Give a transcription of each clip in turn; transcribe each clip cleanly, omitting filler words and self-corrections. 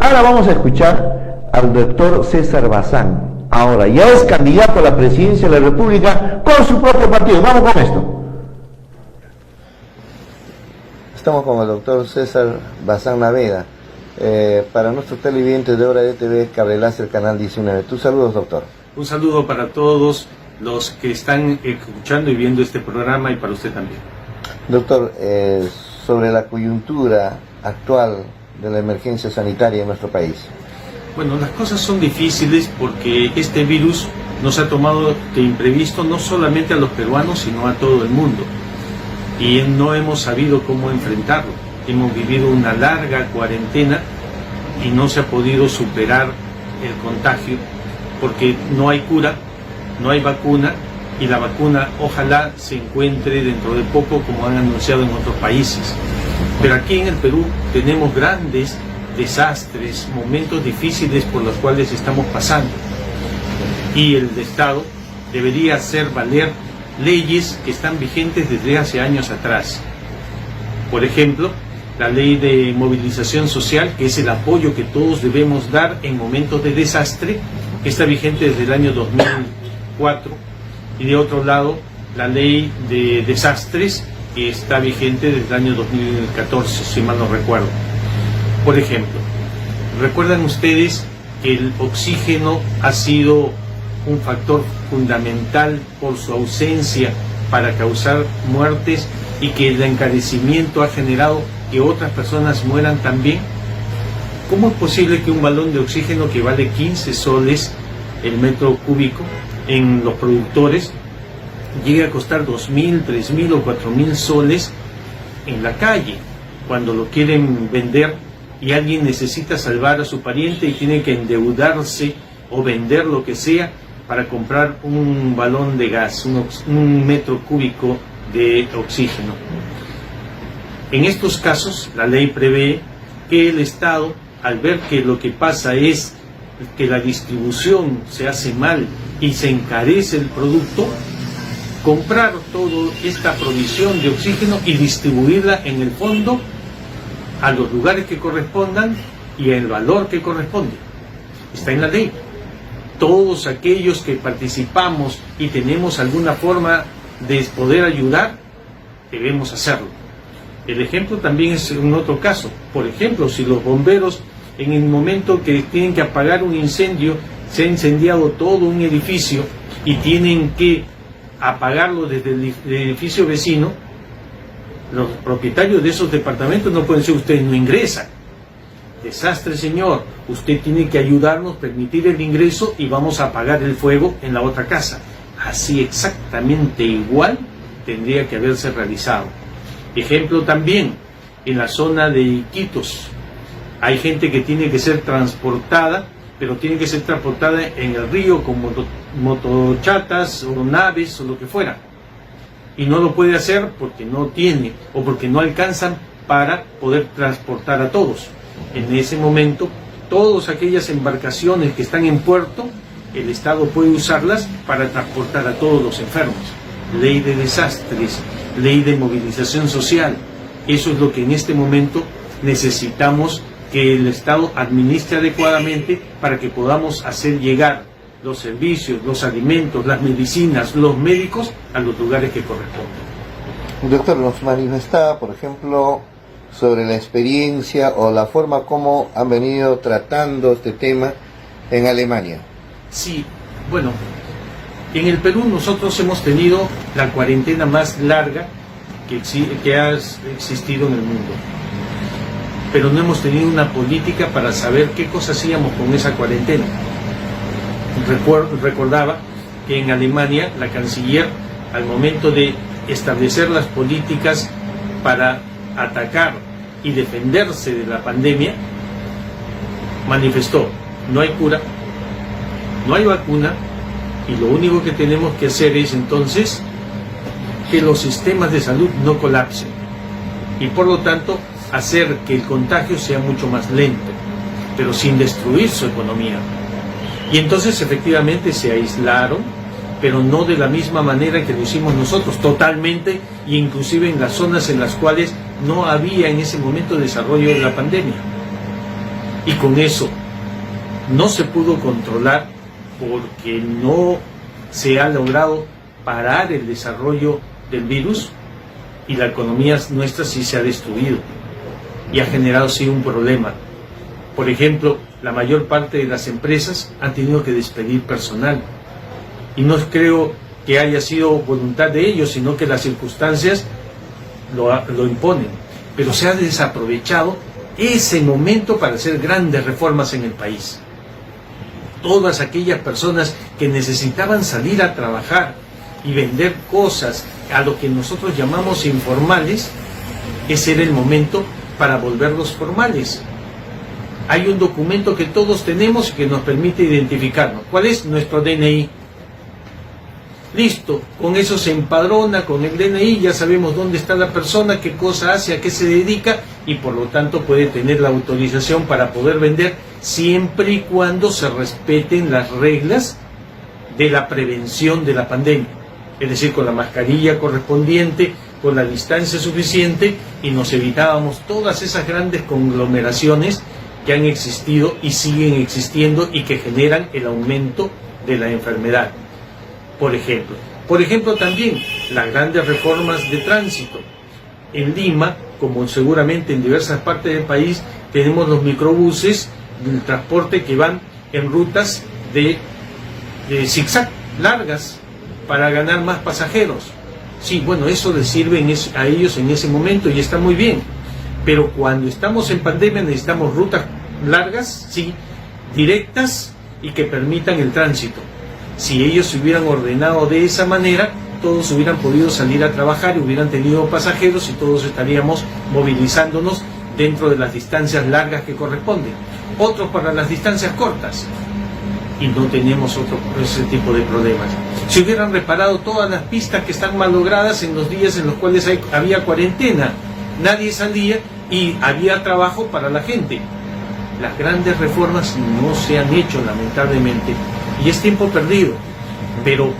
Ahora vamos a escuchar al doctor César Bazán. Ahora, ya es candidato a la presidencia de la República con su propio partido. Vamos con esto. Estamos con el doctor César Bazán Naveda. Para nuestros televidentes de Hora de TV, Cable Láser, Canal 19. Tus saludos, doctor. Un saludo para todos los que están escuchando y viendo este programa y para usted también. Doctor, sobre la coyuntura actual de la emergencia sanitaria en nuestro país. Bueno, las cosas son difíciles porque este virus nos ha tomado de imprevisto no solamente a los peruanos, sino a todo el mundo. Y no hemos sabido cómo enfrentarlo. Hemos vivido una larga cuarentena y no se ha podido superar el contagio porque no hay cura, no hay vacuna y la vacuna ojalá se encuentre dentro de poco como han anunciado en otros países. Pero aquí en el Perú tenemos grandes desastres, momentos difíciles por los cuales estamos pasando y el Estado debería hacer valer leyes que están vigentes desde hace años atrás. Por ejemplo, la ley de movilización social, que es el apoyo que todos debemos dar en momentos de desastre, que está vigente desde el año 2004, y de otro lado, la ley de desastres, que está vigente desde el año 2014, si mal no recuerdo. Por ejemplo, ¿recuerdan ustedes que el oxígeno ha sido un factor fundamental por su ausencia para causar muertes y que el encarecimiento ha generado que otras personas mueran también? ¿Cómo es posible que un balón de oxígeno que vale 15 soles el metro cúbico en los productores llegue a costar 2.000, 3.000 o 4.000 soles en la calle cuando lo quieren vender y alguien necesita salvar a su pariente y tiene que endeudarse o vender lo que sea para comprar un balón de gas, un metro cúbico de oxígeno? En estos casos, la ley prevé que el Estado, al ver que lo que pasa es que la distribución se hace mal y se encarece el producto, comprar toda esta provisión de oxígeno y distribuirla en el fondo a los lugares que correspondan y el valor que corresponde. Está en la ley. Todos aquellos que participamos y tenemos alguna forma de poder ayudar, debemos hacerlo. El ejemplo también es en otro caso. Por ejemplo, si los bomberos en el momento que tienen que apagar un incendio, se ha incendiado todo un edificio y tienen que apagarlo desde el edificio vecino, los propietarios de esos departamentos no pueden decir: ustedes no ingresan. Desastre, señor, usted tiene que ayudarnos, permitir el ingreso y vamos a apagar el fuego en la otra casa. Así exactamente igual tendría que haberse realizado. Ejemplo también, en la zona de Iquitos, hay gente que tiene que ser transportada, pero tiene que ser transportada en el río con motochatas o naves o lo que fuera. Y no lo puede hacer porque no tiene o porque no alcanzan para poder transportar a todos. En ese momento, todas aquellas embarcaciones que están en puerto, el Estado puede usarlas para transportar a todos los enfermos. Ley de desastres, ley de movilización social. Eso es lo que en este momento necesitamos que el Estado administre adecuadamente para que podamos hacer llegar los servicios, los alimentos, las medicinas, los médicos a los lugares que corresponden. Doctor, nos manifestaba, por ejemplo, sobre la experiencia o la forma como han venido tratando este tema en Alemania. Sí, bueno, en el Perú nosotros hemos tenido la cuarentena más larga que ha existido en el mundo, pero no hemos tenido una política para saber qué cosas hacíamos con esa cuarentena. Recordaba que en Alemania la canciller, al momento de establecer las políticas para atacar y defenderse de la pandemia, manifestó: no hay cura, no hay vacuna, y lo único que tenemos que hacer es entonces que los sistemas de salud no colapsen y por lo tanto hacer que el contagio sea mucho más lento, pero sin destruir su economía. Y entonces efectivamente se aislaron, pero no de la misma manera que lo hicimos nosotros, totalmente, e inclusive en las zonas en las cuales no había en ese momento desarrollo de la pandemia. Y con eso no se pudo controlar porque no se ha logrado parar el desarrollo del virus, y la economía nuestra sí se ha destruido y ha generado sí un problema. Por ejemplo, la mayor parte de las empresas han tenido que despedir personal, y no creo que haya sido voluntad de ellos, sino que las circunstancias lo imponen. Pero se ha desaprovechado ese momento para hacer grandes reformas en el país. Todas aquellas personas que necesitaban salir a trabajar y vender cosas a lo que nosotros llamamos informales, ese era el momento para volverlos formales. Hay un documento que todos tenemos y que nos permite identificarnos. ¿Cuál es? Nuestro DNI. Listo, con eso se empadrona, con el DNI ya sabemos dónde está la persona, qué cosa hace, a qué se dedica, y por lo tanto puede tener la autorización para poder vender, siempre y cuando se respeten las reglas de la prevención de la pandemia. Es decir, con la mascarilla correspondiente, con la distancia suficiente, y nos evitábamos todas esas grandes conglomeraciones que han existido y siguen existiendo y que generan el aumento de la enfermedad. Por ejemplo también las grandes reformas de tránsito. En Lima, como seguramente en diversas partes del país, tenemos los microbuses del transporte que van en rutas de zigzag largas para ganar más pasajeros. Sí, bueno, eso les sirve a ellos en ese momento y está muy bien, pero cuando estamos en pandemia necesitamos rutas largas, sí, directas y que permitan el tránsito. Si ellos se hubieran ordenado de esa manera, todos hubieran podido salir a trabajar y hubieran tenido pasajeros, y todos estaríamos movilizándonos dentro de las distancias largas que corresponden. Otros para las distancias cortas, y no tenemos ese tipo de problemas. Si hubieran reparado todas las pistas que están malogradas en los días en los cuales había cuarentena, nadie salía y había trabajo para la gente. Las grandes reformas no se han hecho, lamentablemente, y es tiempo perdido, pero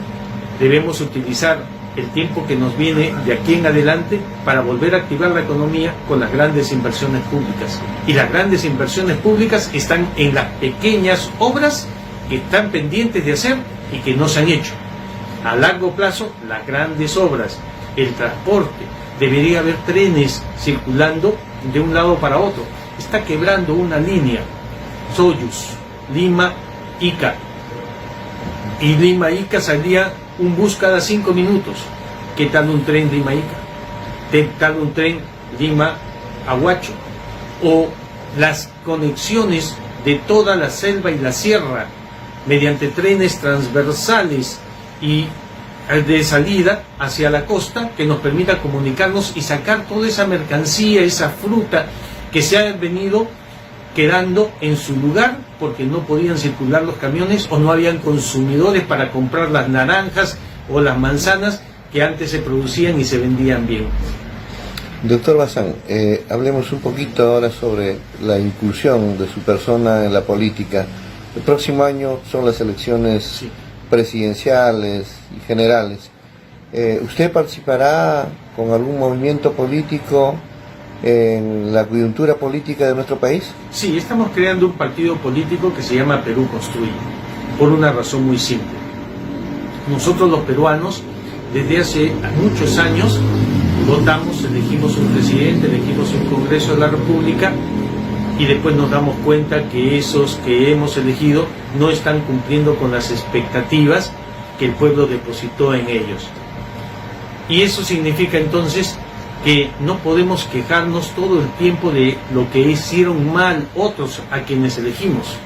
debemos utilizar el tiempo que nos viene de aquí en adelante para volver a activar la economía con las grandes inversiones públicas. Y las grandes inversiones públicas están en las pequeñas obras que están pendientes de hacer y que no se han hecho. A largo plazo, las grandes obras, el transporte, debería haber trenes circulando de un lado para otro. Está quebrando una línea, Soyuz, Lima-Ica. Y Lima-Ica salía un bus cada 5 minutos. ¿Qué tal un tren Lima-Ica? ¿Qué tal un tren Lima-Ahuacho? O las conexiones de toda la selva y la sierra mediante trenes transversales y de salida hacia la costa que nos permita comunicarnos y sacar toda esa mercancía, esa fruta que se ha venido quedando en su lugar porque no podían circular los camiones o no habían consumidores para comprar las naranjas o las manzanas que antes se producían y se vendían bien. Doctor Bazán, hablemos un poquito ahora sobre la inclusión de su persona en la política. El próximo año son las elecciones presidenciales y generales. ¿Usted participará con algún movimiento político en la coyuntura política de nuestro país? Sí, estamos creando un partido político que se llama Perú Construye, por una razón muy simple. Nosotros los peruanos, desde hace muchos años, votamos, elegimos un presidente, elegimos un Congreso de la República, y después nos damos cuenta que esos que hemos elegido no están cumpliendo con las expectativas que el pueblo depositó en ellos. Y eso significa entonces que no podemos quejarnos todo el tiempo de lo que hicieron mal otros a quienes elegimos.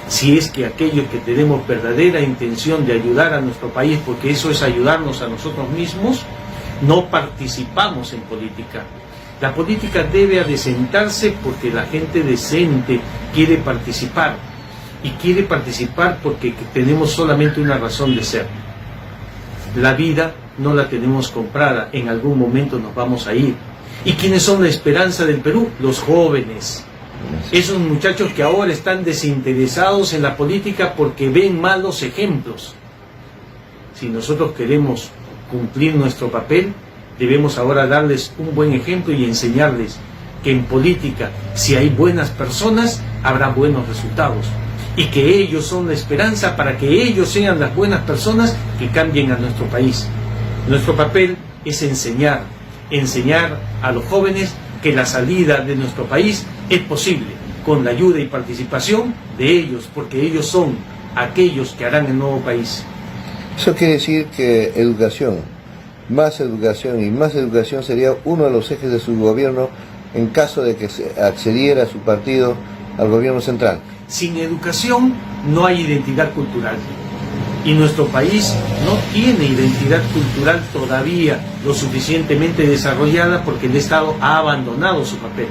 Si es que aquellos que tenemos verdadera intención de ayudar a nuestro país, porque eso es ayudarnos a nosotros mismos, no participamos en política. La política debe adecentarse porque la gente decente quiere participar, y quiere participar porque tenemos solamente una razón de ser. La vida no la tenemos comprada, en algún momento nos vamos a ir. ¿Y quiénes son la esperanza del Perú? Los jóvenes. Esos muchachos que ahora están desinteresados en la política porque ven malos ejemplos. Si nosotros queremos cumplir nuestro papel, debemos ahora darles un buen ejemplo y enseñarles que en política, si hay buenas personas, habrá buenos resultados. Y que ellos son la esperanza para que ellos sean las buenas personas que cambien a nuestro país. Nuestro papel es enseñar a los jóvenes que la salida de nuestro país es posible, con la ayuda y participación de ellos, porque ellos son aquellos que harán el nuevo país. Eso quiere decir que educación y más educación sería uno de los ejes de su gobierno en caso de que se accediera a su partido al gobierno central. Sin educación no hay identidad cultural. Y nuestro país no tiene identidad cultural todavía lo suficientemente desarrollada porque el Estado ha abandonado su papel.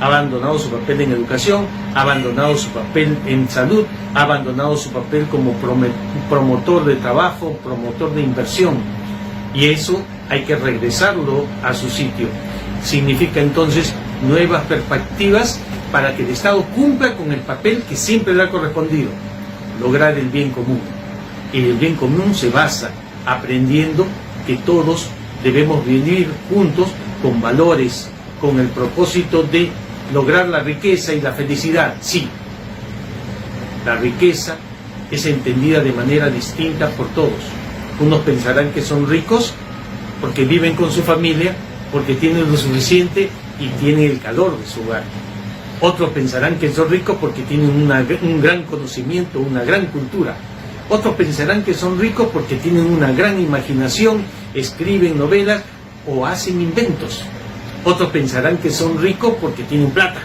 Ha abandonado su papel en educación, ha abandonado su papel en salud, ha abandonado su papel como promotor de trabajo, promotor de inversión. Y eso hay que regresarlo a su sitio. Significa entonces nuevas perspectivas para que el Estado cumpla con el papel que siempre le ha correspondido, lograr el bien común. Y el bien común se basa aprendiendo que todos debemos vivir juntos con valores, con el propósito de lograr la riqueza y la felicidad. Sí, la riqueza es entendida de manera distinta por todos. Unos pensarán que son ricos porque viven con su familia, porque tienen lo suficiente y tienen el calor de su hogar. Otros pensarán que son ricos porque tienen un gran conocimiento, una gran cultura. Otros pensarán que son ricos porque tienen una gran imaginación, escriben novelas o hacen inventos. Otros pensarán que son ricos porque tienen plata,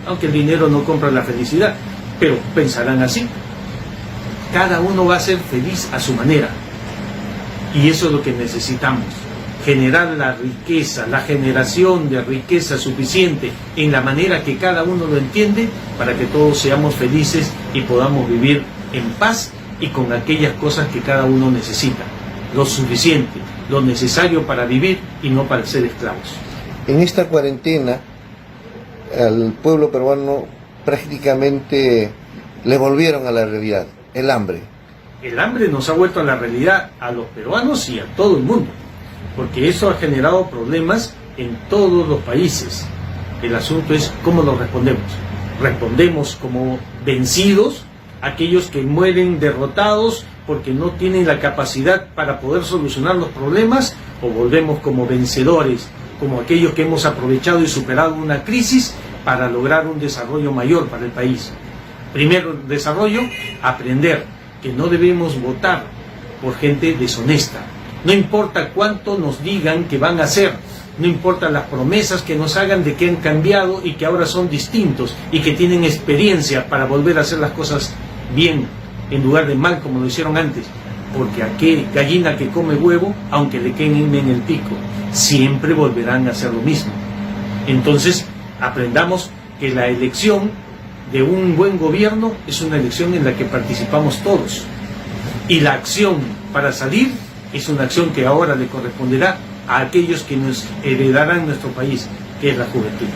aunque el dinero no compra la felicidad, pero pensarán así. Cada uno va a ser feliz a su manera. Y eso es lo que necesitamos. Generar la riqueza, la generación de riqueza suficiente en la manera que cada uno lo entiende para que todos seamos felices y podamos vivir en paz y con aquellas cosas que cada uno necesita. Lo suficiente, lo necesario para vivir y no para ser esclavos. En esta cuarentena, al pueblo peruano prácticamente le volvieron a la realidad, el hambre. El hambre nos ha vuelto a la realidad a los peruanos y a todo el mundo, porque eso ha generado problemas en todos los países. El asunto es cómo lo respondemos. Respondemos como vencidos, aquellos que mueren derrotados porque no tienen la capacidad para poder solucionar los problemas, o volvemos como vencedores, como aquellos que hemos aprovechado y superado una crisis para lograr un desarrollo mayor para el país. Primero desarrollo, aprender que no debemos votar por gente deshonesta. No importa cuánto nos digan que van a hacer, no importa las promesas que nos hagan de que han cambiado y que ahora son distintos y que tienen experiencia para volver a hacer las cosas bien en lugar de mal como lo hicieron antes, porque aquella gallina que come huevo, aunque le quemen en el pico, siempre volverán a hacer lo mismo. Entonces aprendamos que la elección de un buen gobierno es una elección en la que participamos todos, y la acción para salir es una acción que ahora le corresponderá a aquellos que nos heredarán nuestro país, que es la juventud.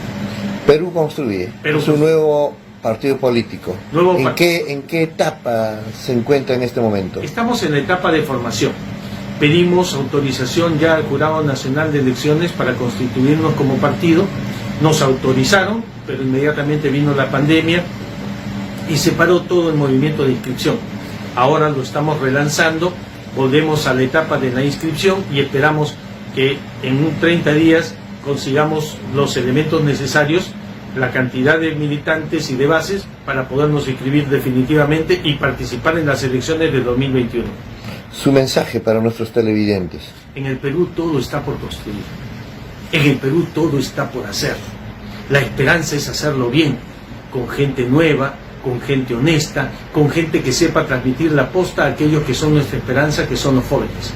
Perú Construye es un nuevo partido político. ¿En qué etapa se encuentra en este momento? Estamos en la etapa de formación. Pedimos autorización ya al Jurado Nacional de Elecciones para constituirnos como partido. Nos autorizaron, pero inmediatamente vino la pandemia y se paró todo el movimiento de inscripción. Ahora lo estamos relanzando, volvemos a la etapa de la inscripción y esperamos que en 30 días consigamos los elementos necesarios, la cantidad de militantes y de bases para podernos inscribir definitivamente y participar en las elecciones de 2021. Su mensaje para nuestros televidentes. En el Perú todo está por construir. En el Perú todo está por hacer. La esperanza es hacerlo bien, con gente nueva, con gente honesta, con gente que sepa transmitir la posta a aquellos que son nuestra esperanza, que son los jóvenes.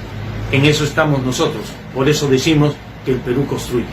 En eso estamos nosotros. Por eso decimos que el Perú construye.